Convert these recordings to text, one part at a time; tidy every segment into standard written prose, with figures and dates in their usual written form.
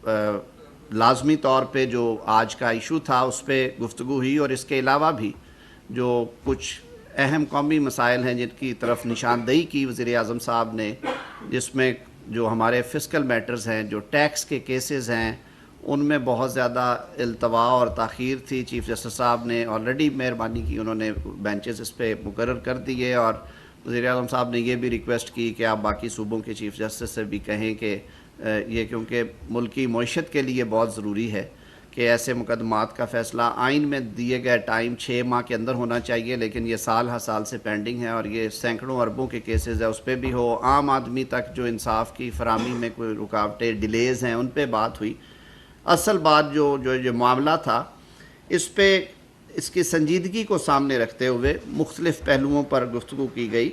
لازمی طور پہ جو آج کا ایشو تھا اس پہ گفتگو ہوئی، اور اس کے علاوہ بھی جو کچھ اہم قومی مسائل ہیں جن کی طرف نشاندہی کی وزیر اعظم صاحب نے، جس میں جو ہمارے فسکل میٹرز ہیں، جو ٹیکس کے کیسز ہیں، ان میں بہت زیادہ التوا اور تاخیر تھی۔ چیف جسٹس صاحب نے آلریڈی مہربانی کی، انہوں نے بینچز اس پہ مقرر کر دیے، اور وزیر اعظم صاحب نے یہ بھی ریکویسٹ کی کہ آپ باقی صوبوں کے چیف جسٹس سے بھی کہیں کہ یہ کیونکہ ملکی معیشت کے لیے بہت ضروری ہے کہ ایسے مقدمات کا فیصلہ آئین میں دیے گئے ٹائم 6 ماہ کے اندر ہونا چاہیے، لیکن یہ سال ہر سال سے پینڈنگ ہے، اور یہ سینکڑوں اربوں کے کیسز ہے، اس پہ بھی ہو۔ عام آدمی تک جو انصاف کی فراہمی میں کوئی رکاوٹیں، ڈیلیز ہیں، ان پہ بات ہوئی۔ اصل بات جو معاملہ تھا، اس پہ اس کی سنجیدگی کو سامنے رکھتے ہوئے مختلف پہلوؤں پر گفتگو کی گئی،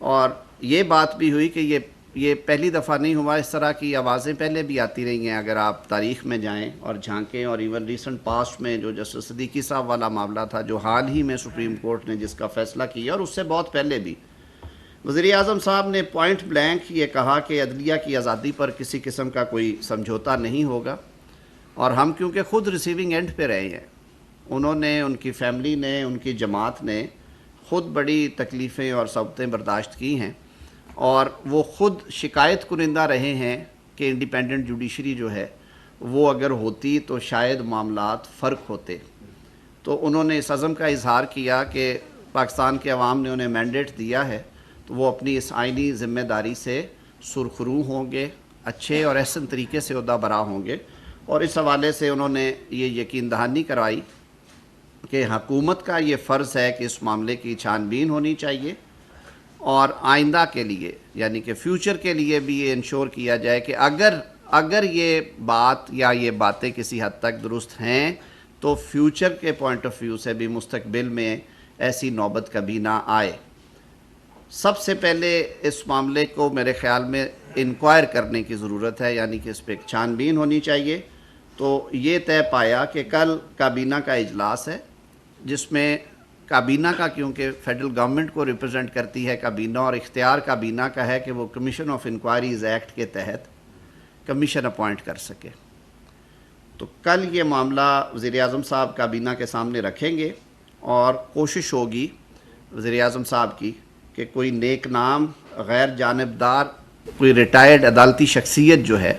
اور یہ بات بھی ہوئی کہ یہ پہلی دفعہ نہیں ہوا، اس طرح کی آوازیں پہلے بھی آتی رہی ہیں۔ اگر آپ تاریخ میں جائیں اور جھانکیں، اور ایون ریسنٹ پاسٹ میں جو جسٹس صدیقی صاحب والا معاملہ تھا، جو حال ہی میں سپریم کورٹ نے جس کا فیصلہ کیا، اور اس سے بہت پہلے بھی وزیر اعظم صاحب نے پوائنٹ بلینک یہ کہا کہ عدلیہ کی آزادی پر کسی قسم کا کوئی سمجھوتا نہیں ہوگا، اور ہم کیونکہ خود ریسیونگ اینڈ پہ رہے ہیں، انہوں نے، ان کی فیملی نے، ان کی جماعت نے خود بڑی تکلیفیں اور صعوبتیں برداشت کی ہیں، اور وہ خود شکایت کنندہ رہے ہیں کہ انڈیپینڈنٹ جوڈیشری جو ہے وہ اگر ہوتی تو شاید معاملات فرق ہوتے۔ تو انہوں نے اس عزم کا اظہار کیا کہ پاکستان کے عوام نے انہیں مینڈیٹ دیا ہے، تو وہ اپنی اس آئینی ذمہ داری سے سرخرو ہوں گے، اچھے اور احسن طریقے سے عہدہ برا ہوں گے، اور اس حوالے سے انہوں نے یہ یقین دہانی کروائی کہ حکومت کا یہ فرض ہے کہ اس معاملے کی چھان بین ہونی چاہیے، اور آئندہ کے لیے یعنی کہ فیوچر کے لیے بھی یہ انشور کیا جائے کہ اگر یہ بات یا یہ باتیں کسی حد تک درست ہیں تو فیوچر کے پوائنٹ آف ویو سے بھی مستقبل میں ایسی نوبت کبھی نہ آئے۔ سب سے پہلے اس معاملے کو میرے خیال میں انکوائر کرنے کی ضرورت ہے، یعنی کہ اس پہ ایک چھان بین ہونی چاہیے۔ تو یہ طے پایا کہ کل کابینہ کا اجلاس ہے، جس میں کابینہ کا، کیونکہ فیڈرل گورنمنٹ کو ریپرزینٹ کرتی ہے کابینہ، اور اختیار کابینہ کا ہے کہ وہ کمیشن آف انکوائریز ایکٹ کے تحت کمیشن اپوائنٹ کر سکے۔ تو کل یہ معاملہ وزیر اعظم صاحب کابینہ کے سامنے رکھیں گے، اور کوشش ہوگی وزیر اعظم صاحب کی کہ کوئی نیک نام، غیر جانبدار، کوئی ریٹائرڈ عدالتی شخصیت جو ہے،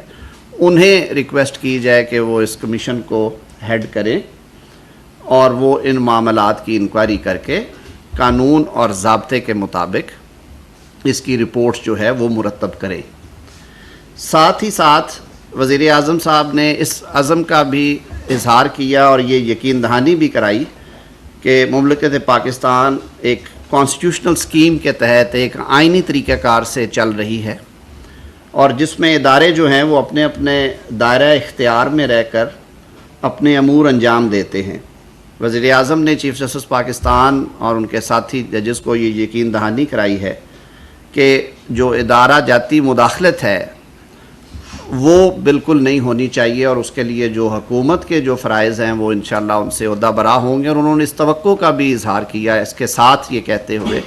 انہیں ریکویسٹ کی جائے کہ وہ اس کمیشن کو ہیڈ کریں، اور وہ ان معاملات کی انکوائری کر کے قانون اور ضابطے کے مطابق اس کی رپورٹ جو ہے وہ مرتب کریں۔ ساتھ ہی ساتھ وزیر اعظم صاحب نے اس عزم کا بھی اظہار کیا، اور یہ یقین دہانی بھی کرائی کہ مملکت پاکستان ایک کانسٹیٹیوشنل سکیم کے تحت ایک آئینی طریقہ کار سے چل رہی ہے، اور جس میں ادارے جو ہیں وہ اپنے اپنے دائرہ اختیار میں رہ کر اپنے امور انجام دیتے ہیں۔ وزیر اعظم نے چیف جسٹس پاکستان اور ان کے ساتھی ججز کو یہ یقین دہانی کرائی ہے کہ جو ادارہ جاتی مداخلت ہے وہ بالکل نہیں ہونی چاہیے، اور اس کے لیے جو حکومت کے جو فرائض ہیں وہ انشاءاللہ ان سے عہدہ برا ہوں گے، اور انہوں نے اس توقع کا بھی اظہار کیا اس کے ساتھ یہ کہتے ہوئے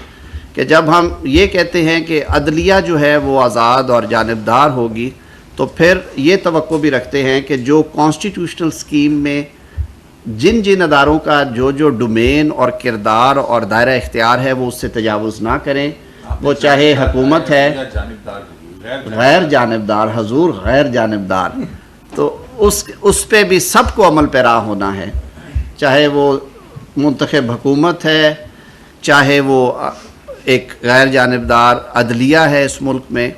کہ جب ہم یہ کہتے ہیں کہ عدلیہ جو ہے وہ آزاد اور جانبدار ہوگی، تو پھر یہ توقع بھی رکھتے ہیں کہ جو کانسٹیٹیوشنل سکیم میں جن اداروں کا جو ڈومین اور کردار اور دائرہ اختیار ہے وہ اس سے تجاوز نہ کریں، وہ چاہے حکومت ہے، غیر جانبدار، حضور غیر جانبدار، تو اس پہ بھی سب کو عمل پیرا ہونا ہے، چاہے وہ منتخب حکومت ہے، چاہے وہ ایک غیر جانبدار عدلیہ ہے اس ملک میں،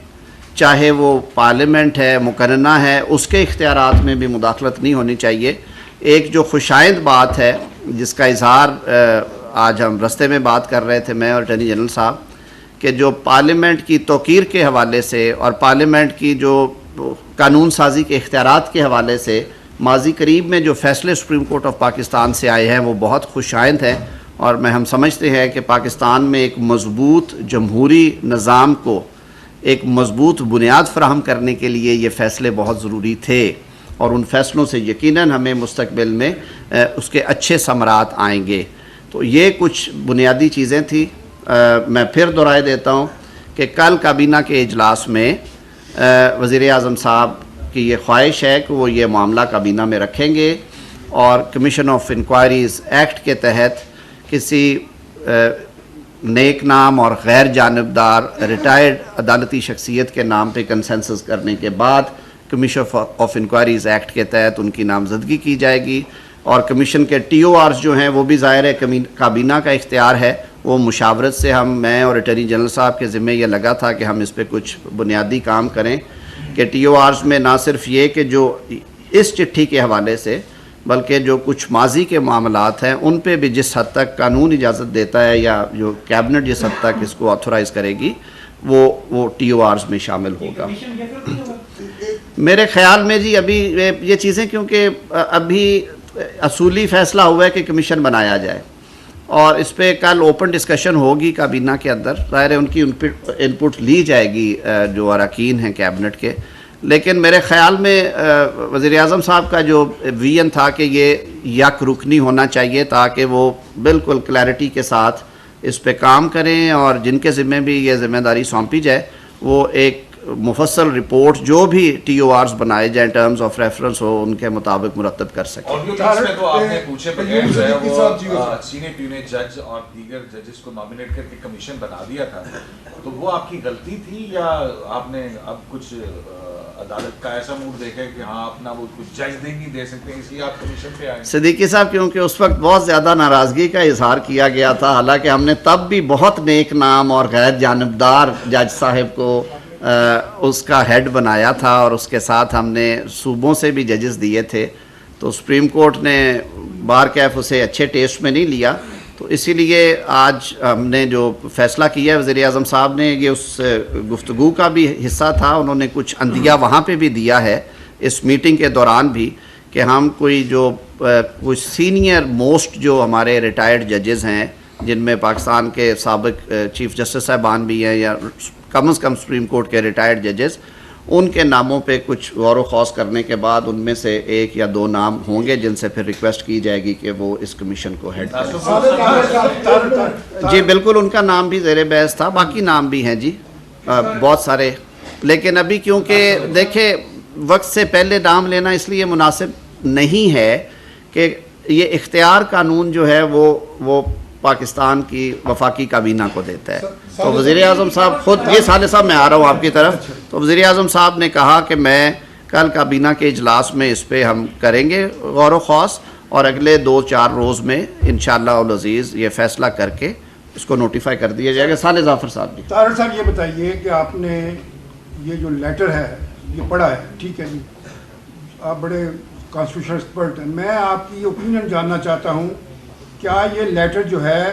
چاہے وہ پارلیمنٹ ہے، مقننہ ہے، اس کے اختیارات میں بھی مداخلت نہیں ہونی چاہیے۔ ایک جو خوشائند بات ہے جس کا اظہار آج ہم رستے میں بات کر رہے تھے میں اور اٹارنی جنرل صاحب، کہ جو پارلیمنٹ کی توقیر کے حوالے سے اور پارلیمنٹ کی جو قانون سازی کے اختیارات کے حوالے سے ماضی قریب میں جو فیصلے سپریم کورٹ آف پاکستان سے آئے ہیں وہ بہت خوشائند ہیں، اور ہم سمجھتے ہیں کہ پاکستان میں ایک مضبوط جمہوری نظام کو ایک مضبوط بنیاد فراہم کرنے کے لیے یہ فیصلے بہت ضروری تھے، اور ان فیصلوں سے یقیناً ہمیں مستقبل میں اس کے اچھے ثمرات آئیں گے۔ تو یہ کچھ بنیادی چیزیں تھیں۔ میں پھر دہرائے دیتا ہوں کہ کل کابینہ کے اجلاس میں وزیر اعظم صاحب کی یہ خواہش ہے کہ وہ یہ معاملہ کابینہ میں رکھیں گے اور کمیشن آف انکوائریز ایکٹ کے تحت کسی نیک نام اور غیر جانبدار ریٹائرڈ عدالتی شخصیت کے نام پہ کنسنسس کرنے کے بعد کمیشن آف انکوائریز ایکٹ کے تحت ان کی نامزدگی کی جائے گی. اور کمیشن کے ٹی او آرز جو ہیں وہ بھی ظاہر ہے کابینہ کا اختیار ہے. وہ مشاورت سے میں اور اٹارنی جنرل صاحب کے ذمہ یہ لگا تھا کہ ہم اس پہ کچھ بنیادی کام کریں کہ ٹی او آرز میں نہ صرف یہ کہ جو اس چٹھی کے حوالے سے بلکہ جو کچھ ماضی کے معاملات ہیں ان پہ بھی جس حد تک قانون اجازت دیتا ہے یا جو کیبنٹ جس حد تک اس کو آتھورائز کرے گی وہ ٹی او آرز میں شامل ہوگا. میرے خیال میں جی ابھی یہ چیزیں کیونکہ ابھی اصولی فیصلہ ہوا ہے کہ کمیشن بنایا جائے اور اس پہ کل اوپن ڈسکشن ہوگی کابینہ کے اندر. ظاہر ہے ان کی انپٹ لی جائے گی جو اراکین ہیں کیبنٹ کے. لیکن میرے خیال میں وزیر اعظم صاحب کا جو ویژن تھا کہ یہ یک رکنی ہونا چاہیے تاکہ وہ بالکل کلیئرٹی کے ساتھ اس پہ کام کریں اور جن کے ذمہ بھی یہ ذمہ داری سونپی جائے وہ ایک مفصل رپورٹ جو بھی ٹی او آرز بنائے جائیں ٹرمز آف ریفرنس ہو ان کے مطابق مرتب کر سکیں. اور تو آپ نے پوچھے بغیر جو ہے وہ سینئر پیونی جج اور دیگر ججز کو نامینیٹ کر کے کمیشن بنا دیا تھا, تو وہ آپ کی غلطی تھی یا آپ نے اب کچھ عدالت کا ایسا موڈ دیکھا کہ ہاں اپنا وہ کچھ جج نہیں دے سکتے اس لیے آپ کمیشن پہ آئے؟ صدیقی صاحب کیونکہ اس وقت بہت زیادہ ناراضگی کا اظہار کیا گیا تھا, حالانکہ ہم نے تب بھی بہت نیک نام اور غیر جانبدار جج صاحب کو اس کا ہیڈ بنایا تھا اور اس کے ساتھ ہم نے صوبوں سے بھی ججز دیے تھے, تو سپریم کورٹ نے بار کیف اسے اچھے ٹیسٹ میں نہیں لیا. تو اسی لیے آج ہم نے جو فیصلہ کیا ہے وزیر اعظم صاحب نے, یہ اس گفتگو کا بھی حصہ تھا, انہوں نے کچھ عندیہ وہاں پہ بھی دیا ہے اس میٹنگ کے دوران بھی کہ ہم کچھ سینئر موسٹ جو ہمارے ریٹائرڈ ججز ہیں جن میں پاکستان کے سابق چیف جسٹس صاحبان بھی ہیں یا کم از کم سپریم کورٹ کے ریٹائرڈ ججز, ان کے ناموں پہ کچھ غور و خوض کرنے کے بعد ان میں سے ایک یا دو نام ہوں گے جن سے پھر ریکویسٹ کی جائے گی کہ وہ اس کمیشن کو ہیڈ کریں. جی بالکل ان کا نام بھی زیر بحث تھا, باقی نام بھی ہیں جی بہت سارے, لیکن ابھی کیونکہ دیکھیں وقت سے پہلے نام لینا اس لیے مناسب نہیں ہے کہ یہ اختیار قانون جو ہے وہ پاکستان کی وفاقی کابینہ کو دیتا ہے. تو وزیر اعظم صاحب خود, یہ صالح صاحب میں آ رہا ہوں آپ کی طرف, تو وزیر اعظم صاحب نے کہا کہ میں کل کابینہ کے اجلاس میں اس پہ ہم کریں گے غور و خوض اور اگلے 2-4 روز میں انشاءاللہ العزیز یہ فیصلہ کر کے اس کو نوٹیفائی کر دیا جائے گا. صالح ظفر صاحب جی. طاہر صاحب یہ بتائیے کہ آپ نے یہ جو لیٹر ہے یہ پڑھا ہے, ٹھیک ہے جی, آپ بڑے کانسٹیٹیوشن ایکسپرٹ ہیں, میں آپ کی اوپینین جاننا چاہتا ہوں کیا یہ لیٹر جو ہے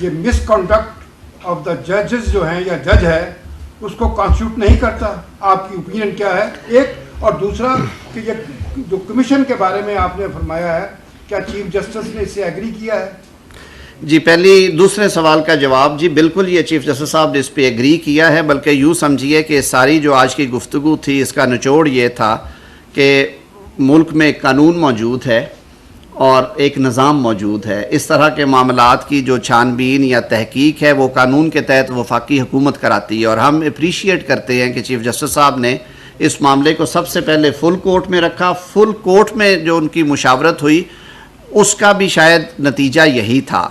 یہ مس کنڈکٹ آف دا ججز جو ہیں یا جج ہے اس کو کانسٹیٹیوٹ نہیں کرتا؟ آپ کی اوپینین کیا ہے ایک, اور دوسرا کہ یہ جو کمیشن کے بارے میں آپ نے فرمایا ہے کیا چیف جسٹس نے اس سے ایگری کیا ہے؟ جی دوسرے سوال کا جواب, جی بالکل یہ چیف جسٹس صاحب نے اس پہ ایگری کیا ہے, بلکہ یوں سمجھیے کہ ساری جو آج کی گفتگو تھی اس کا نچوڑ یہ تھا کہ ملک میں ایک قانون موجود ہے اور ایک نظام موجود ہے. اس طرح کے معاملات کی جو چھان بین یا تحقیق ہے وہ قانون کے تحت وفاقی حکومت کراتی ہے, اور ہم اپریشیٹ کرتے ہیں کہ چیف جسٹس صاحب نے اس معاملے کو سب سے پہلے فل کورٹ میں رکھا. فل کورٹ میں جو ان کی مشاورت ہوئی اس کا بھی شاید نتیجہ یہی تھا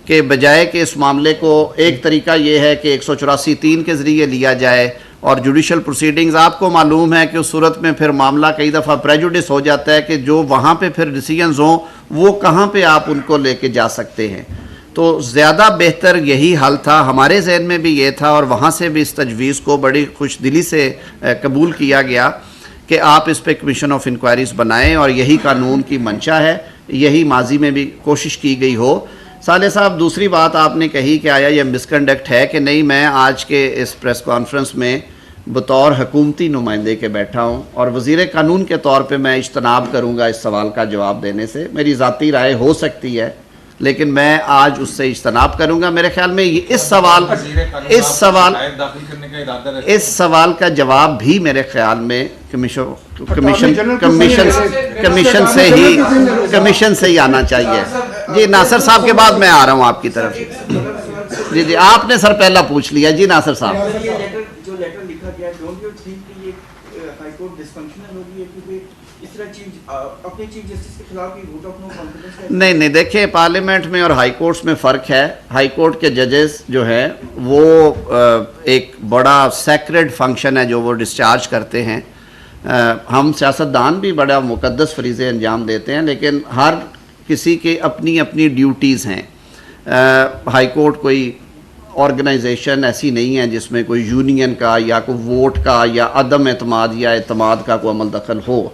کہ بجائے کہ اس معاملے کو, ایک طریقہ یہ ہے کہ 184(3) کے ذریعے لیا جائے اور جوڈیشل پروسیڈنگز آپ کو معلوم ہے کہ اس صورت میں پھر معاملہ کئی دفعہ پریجوڈس ہو جاتا ہے کہ جو وہاں پہ پھر ڈیسیجنز ہوں وہ کہاں پہ آپ ان کو لے کے جا سکتے ہیں. تو زیادہ بہتر یہی حل تھا, ہمارے ذہن میں بھی یہ تھا اور وہاں سے بھی اس تجویز کو بڑی خوش دلی سے قبول کیا گیا کہ آپ اس پہ کمیشن آف انکوائریز بنائیں, اور یہی قانون کی منشا ہے, یہی ماضی میں بھی کوشش کی گئی ہو. صالح صاحب دوسری بات آپ نے کہی کہ آیا یہ مس کنڈکٹ ہے کہ نہیں, میں آج کے اس پریس کانفرنس میں بطور حکومتی نمائندے کے بیٹھا ہوں اور وزیر قانون کے طور پہ میں اجتناب کروں گا اس سوال کا جواب دینے سے. میری ذاتی رائے ہو سکتی ہے لیکن میں آج اس سے اجتناب کروں گا. میرے خیال میں اس سوال کا جواب بھی میرے خیال میں کمیشن سے ہی آنا چاہیے. جی ناصر صاحب کے بعد میں آ رہا ہوں آپ کی طرف. جی آپ نے سر پہلا پوچھ لیا. جی ناصر صاحب. جو لیٹر لکھا گیا, ڈونٹ یو تھنک کہ یہ ہائی کورٹ ڈسفنکشنل اس طرح اپنے چیف جسٹس کے خلاف ووٹ آف نو کانفیڈنس کا؟ نہیں دیکھیں پارلیمنٹ میں اور ہائی کورٹس میں فرق ہے. ہائی کورٹ کے ججز جو ہیں وہ ایک بڑا سیکرڈ فنکشن ہے جو وہ ڈسچارج کرتے ہیں. ہم سیاستدان بھی بڑا مقدس فریضے انجام دیتے ہیں لیکن ہر کسی کے اپنی اپنی ڈیوٹیز ہیں. ہائی کورٹ کوئی آرگنائزیشن ایسی نہیں ہے جس میں کوئی یونین کا یا کوئی ووٹ کا یا عدم اعتماد یا اعتماد کا کوئی عمل دخل ہو.